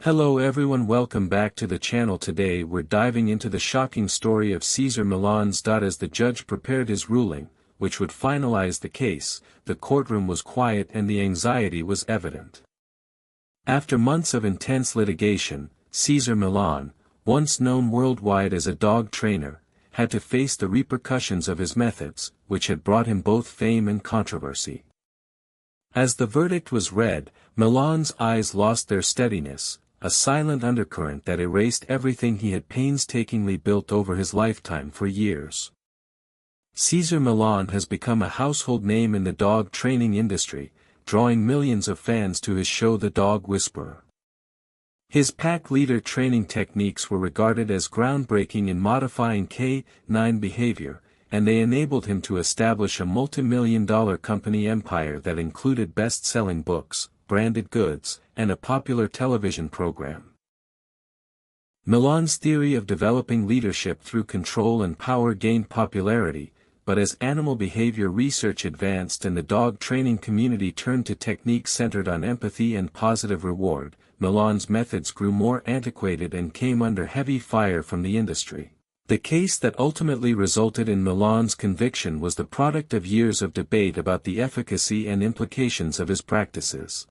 Hello everyone, welcome back to the channel. Today we're diving into the shocking story of Cesar Millan. As the judge prepared his ruling, which would finalize the case, the courtroom was quiet and the anxiety was evident. After months of intense litigation, Cesar Millan, once known worldwide as a dog trainer, had to face the repercussions of his methods, which had brought him both fame and controversy. As the verdict was read, Millan's eyes lost their steadiness, a silent undercurrent that erased everything he had painstakingly built over his lifetime for years. Cesar Millan has become a household name in the dog training industry, drawing millions of fans to his show The Dog Whisperer. His pack leader training techniques were regarded as groundbreaking in modifying canine behavior, and they enabled him to establish a multi-million-dollar company empire that included best-selling books, branded goods, and a popular television program. Millan's theory of developing leadership through control and power gained popularity, but as animal behavior research advanced and the dog training community turned to techniques centered on empathy and positive reward, Millan's methods grew more antiquated and came under heavy fire from the industry. The case that ultimately resulted in Millan's conviction was the product of years of debate about the efficacy and implications of his practices.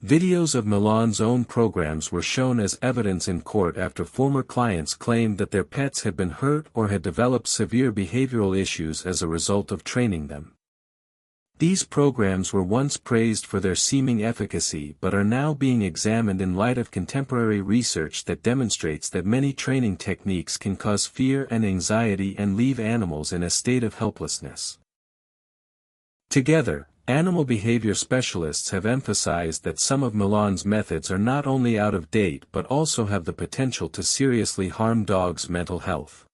Videos of Millan's own programs were shown as evidence in court after former clients claimed that their pets had been hurt or had developed severe behavioral issues as a result of training them. These programs were once praised for their seeming efficacy but are now being examined in light of contemporary research that demonstrates that many training techniques can cause fear and anxiety and leave animals in a state of helplessness. Together, animal behavior specialists have emphasized that some of Millan's methods are not only out of date but also have the potential to seriously harm dogs' mental health.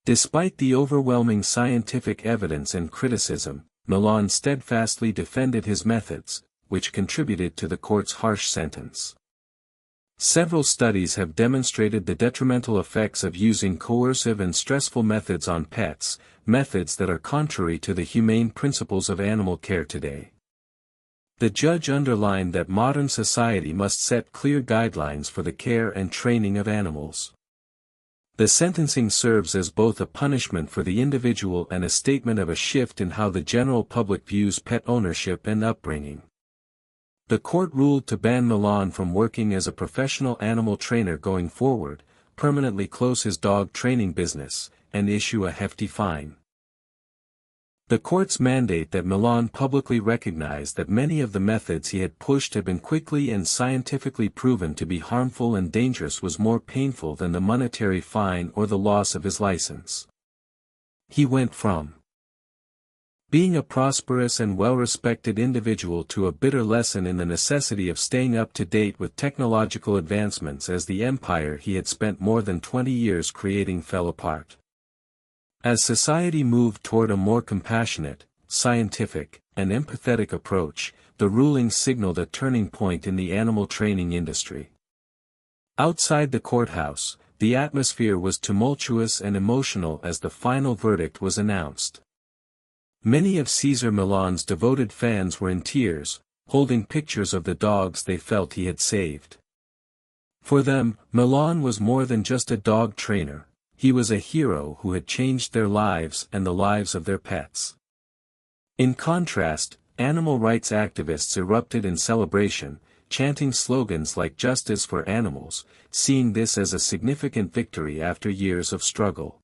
Despite the overwhelming scientific evidence and criticism, Millan steadfastly defended his methods, which contributed to the court's harsh sentence. Several studies have demonstrated the detrimental effects of using coercive and stressful methods on pets, methods that are contrary to the humane principles of animal care today. The judge underlined that modern society must set clear guidelines for the care and training of animals. The sentencing serves as both a punishment for the individual and a statement of a shift in how the general public views pet ownership and upbringing. The court ruled to ban Millan from working as a professional animal trainer going forward, permanently close his dog training business, and issue a hefty fine. The court's mandate that Millan publicly recognized that many of the methods he had pushed had been quickly and scientifically proven to be harmful and dangerous was more painful than the monetary fine or the loss of his license. He went from being a prosperous and well-respected individual to a bitter lesson in the necessity of staying up to date with technological advancements as the empire he had spent more than 20 years creating fell apart. As society moved toward a more compassionate, scientific, and empathetic approach, the ruling signaled a turning point in the animal training industry. Outside the courthouse, the atmosphere was tumultuous and emotional as the final verdict was announced. Many of Cesar Millan's devoted fans were in tears, holding pictures of the dogs they felt he had saved. For them, Millan was more than just a dog trainer, he was a hero who had changed their lives and the lives of their pets. In contrast, animal rights activists erupted in celebration, chanting slogans like "Justice for Animals," seeing this as a significant victory after years of struggle.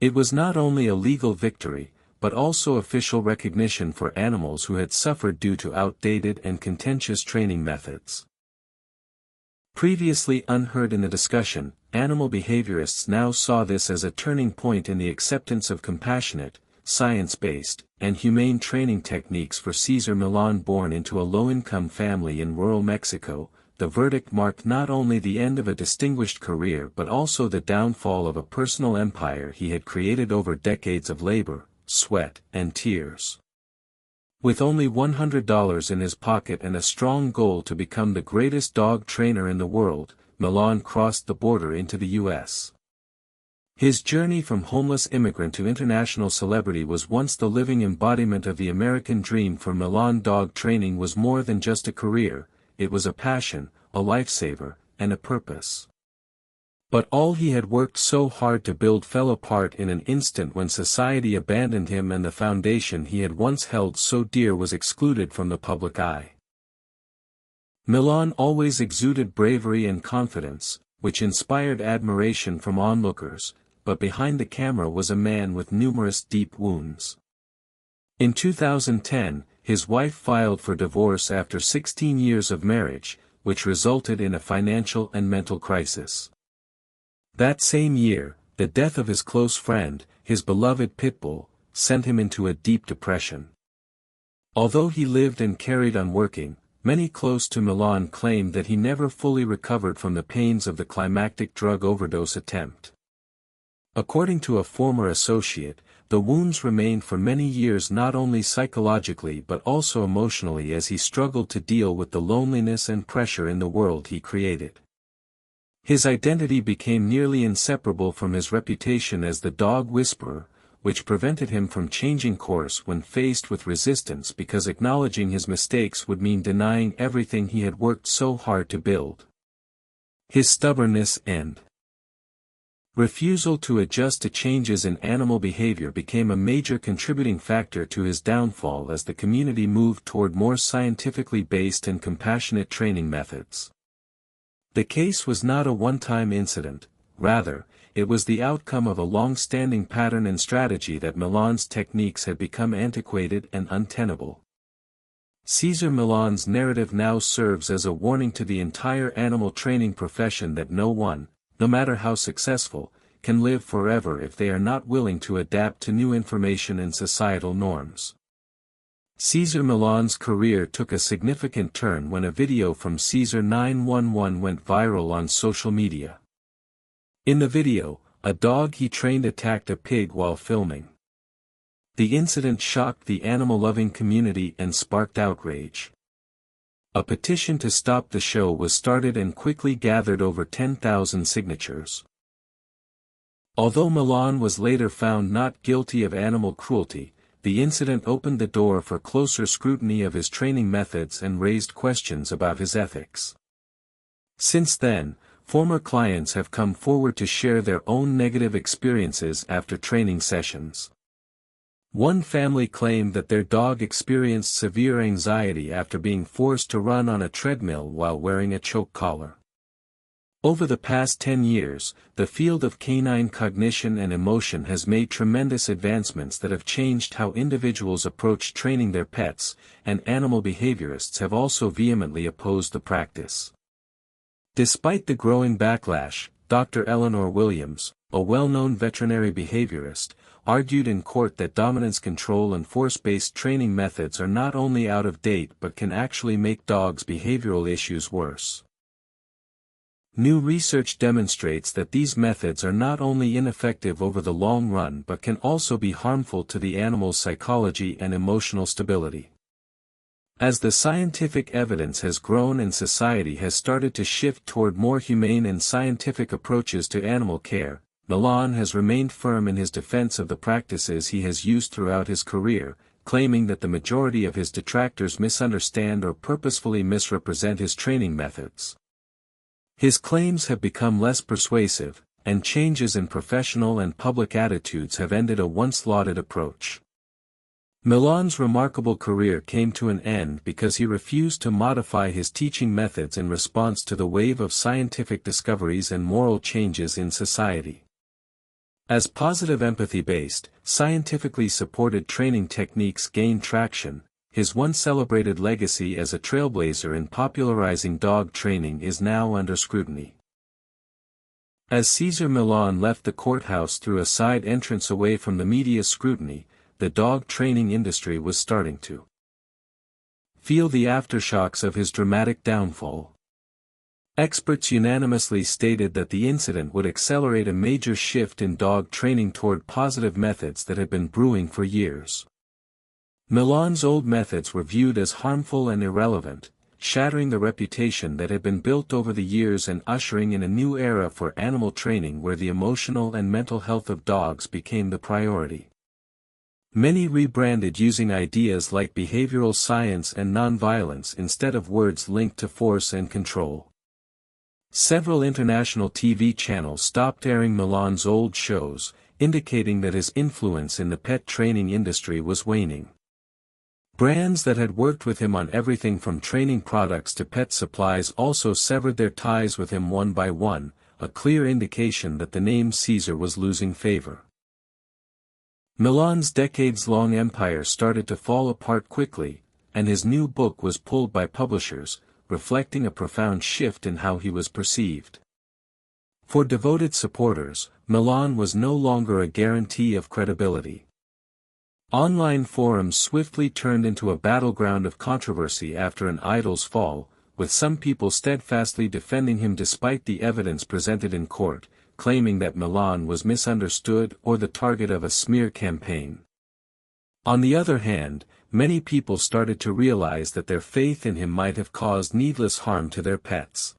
It was not only a legal victory, but also official recognition for animals who had suffered due to outdated and contentious training methods. Previously unheard in the discussion, animal behaviorists now saw this as a turning point in the acceptance of compassionate, science-based, and humane training techniques for Cesar Millan. Born into a low-income family in rural Mexico, the verdict marked not only the end of a distinguished career but also the downfall of a personal empire he had created over decades of labor, sweat, and tears. With only $100 in his pocket and a strong goal to become the greatest dog trainer in the world, Millan crossed the border into the U.S. His journey from homeless immigrant to international celebrity was once the living embodiment of the American dream. For Millan, dog training was more than just a career, it was a passion, a lifesaver, and a purpose. But all he had worked so hard to build fell apart in an instant when society abandoned him and the foundation he had once held so dear was excluded from the public eye. Millan always exuded bravery and confidence, which inspired admiration from onlookers, but behind the camera was a man with numerous deep wounds. In 2010, his wife filed for divorce after 16 years of marriage, which resulted in a financial and mental crisis. That same year, the death of his close friend, his beloved Pitbull, sent him into a deep depression. Although he lived and carried on working, many close to Millan claimed that he never fully recovered from the pains of the climactic drug overdose attempt. According to a former associate, the wounds remained for many years not only psychologically but also emotionally as he struggled to deal with the loneliness and pressure in the world he created. His identity became nearly inseparable from his reputation as the dog whisperer, which prevented him from changing course when faced with resistance because acknowledging his mistakes would mean denying everything he had worked so hard to build. His stubbornness and refusal to adjust to changes in animal behavior became a major contributing factor to his downfall as the community moved toward more scientifically based and compassionate training methods. The case was not a one-time incident, rather, it was the outcome of a long-standing pattern and strategy that Millan's techniques had become antiquated and untenable. Cesar Millan's narrative now serves as a warning to the entire animal training profession that no one, no matter how successful, can live forever if they are not willing to adapt to new information and societal norms. Cesar Millan's career took a significant turn when a video from Cesar 911 went viral on social media. In the video, a dog he trained attacked a pig while filming. The incident shocked the animal-loving community and sparked outrage. A petition to stop the show was started and quickly gathered over 10,000 signatures. Although Millan was later found not guilty of animal cruelty, the incident opened the door for closer scrutiny of his training methods and raised questions about his ethics. Since then, former clients have come forward to share their own negative experiences after training sessions. One family claimed that their dog experienced severe anxiety after being forced to run on a treadmill while wearing a choke collar. Over the past 10 years, the field of canine cognition and emotion has made tremendous advancements that have changed how individuals approach training their pets, and animal behaviorists have also vehemently opposed the practice. Despite the growing backlash, Dr. Eleanor Williams, a well-known veterinary behaviorist, argued in court that dominance control and force-based training methods are not only out of date but can actually make dogs' behavioral issues worse. New research demonstrates that these methods are not only ineffective over the long run but can also be harmful to the animal's psychology and emotional stability. As the scientific evidence has grown and society has started to shift toward more humane and scientific approaches to animal care, Millan has remained firm in his defense of the practices he has used throughout his career, claiming that the majority of his detractors misunderstand or purposefully misrepresent his training methods. His claims have become less persuasive, and changes in professional and public attitudes have ended a once lauded approach. Millan's remarkable career came to an end because he refused to modify his teaching methods in response to the wave of scientific discoveries and moral changes in society. As positive empathy-based, scientifically supported training techniques gain traction, his once celebrated legacy as a trailblazer in popularizing dog training is now under scrutiny. As Cesar Millan left the courthouse through a side entrance away from the media's scrutiny, the dog training industry was starting to feel the aftershocks of his dramatic downfall. Experts unanimously stated that the incident would accelerate a major shift in dog training toward positive methods that had been brewing for years. Millan's old methods were viewed as harmful and irrelevant, shattering the reputation that had been built over the years and ushering in a new era for animal training where the emotional and mental health of dogs became the priority. Many rebranded using ideas like behavioral science and nonviolence instead of words linked to force and control. Several international TV channels stopped airing Millan's old shows, indicating that his influence in the pet training industry was waning. Brands that had worked with him on everything from training products to pet supplies also severed their ties with him one by one, a clear indication that the name Cesar was losing favor. Millan's decades-long empire started to fall apart quickly, and his new book was pulled by publishers, reflecting a profound shift in how he was perceived. For devoted supporters, Millan was no longer a guarantee of credibility. Online forums swiftly turned into a battleground of controversy after an idol's fall, with some people steadfastly defending him despite the evidence presented in court, claiming that Millan was misunderstood or the target of a smear campaign. On the other hand, many people started to realize that their faith in him might have caused needless harm to their pets.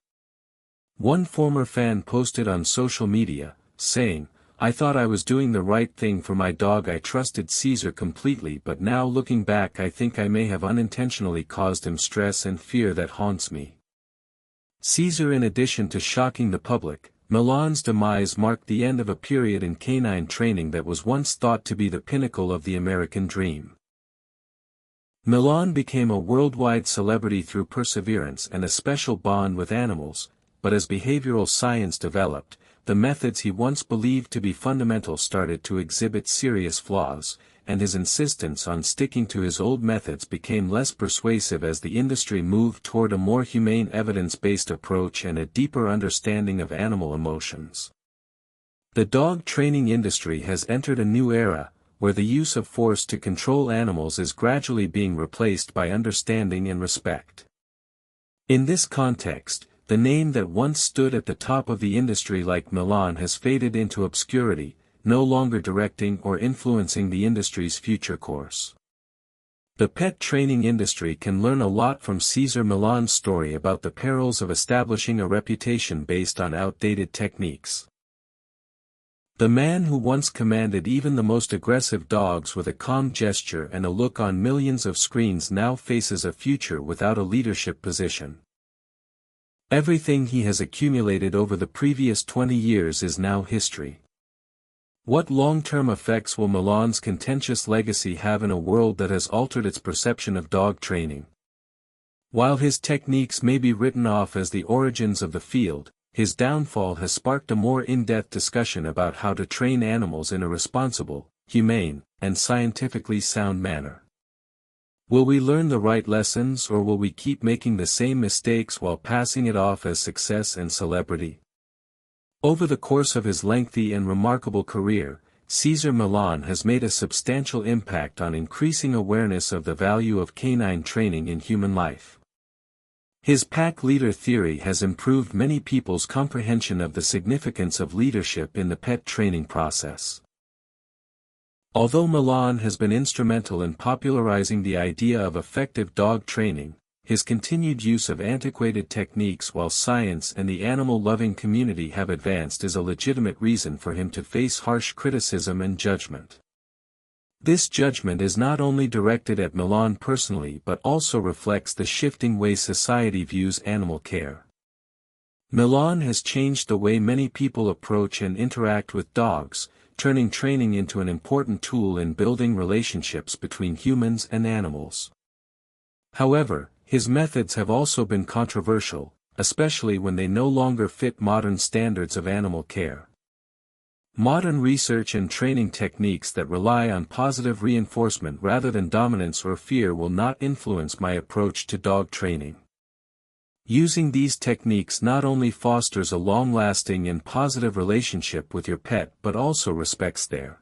One former fan posted on social media, saying, "I thought I was doing the right thing for my dog. I trusted Cesar completely, but now looking back I think I may have unintentionally caused him stress and fear that haunts me." Cesar, in addition to shocking the public, Millan's demise marked the end of a period in canine training that was once thought to be the pinnacle of the American dream. Millan became a worldwide celebrity through perseverance and a special bond with animals, but as behavioral science developed, the methods he once believed to be fundamental started to exhibit serious flaws, and his insistence on sticking to his old methods became less persuasive as the industry moved toward a more humane evidence-based approach and a deeper understanding of animal emotions. The dog training industry has entered a new era, where the use of force to control animals is gradually being replaced by understanding and respect. In this context, the name that once stood at the top of the industry like Millan has faded into obscurity, no longer directing or influencing the industry's future course. The pet training industry can learn a lot from Cesar Millan's story about the perils of establishing a reputation based on outdated techniques. The man who once commanded even the most aggressive dogs with a calm gesture and a look on millions of screens now faces a future without a leadership position. Everything he has accumulated over the previous 20 years is now history. What long-term effects will Millan's contentious legacy have in a world that has altered its perception of dog training? While his techniques may be written off as the origins of the field, his downfall has sparked a more in-depth discussion about how to train animals in a responsible, humane, and scientifically sound manner. Will we learn the right lessons, or will we keep making the same mistakes while passing it off as success and celebrity? Over the course of his lengthy and remarkable career, Cesar Millan has made a substantial impact on increasing awareness of the value of canine training in human life. His pack leader theory has improved many people's comprehension of the significance of leadership in the pet training process. Although Millan has been instrumental in popularizing the idea of effective dog training, his continued use of antiquated techniques while science and the animal-loving community have advanced is a legitimate reason for him to face harsh criticism and judgment. This judgment is not only directed at Millan personally but also reflects the shifting way society views animal care. Millan has changed the way many people approach and interact with dogs, turning training into an important tool in building relationships between humans and animals. However, his methods have also been controversial, especially when they no longer fit modern standards of animal care. Modern research and training techniques that rely on positive reinforcement rather than dominance or fear will not influence my approach to dog training. Using these techniques not only fosters a long-lasting and positive relationship with your pet but also respects their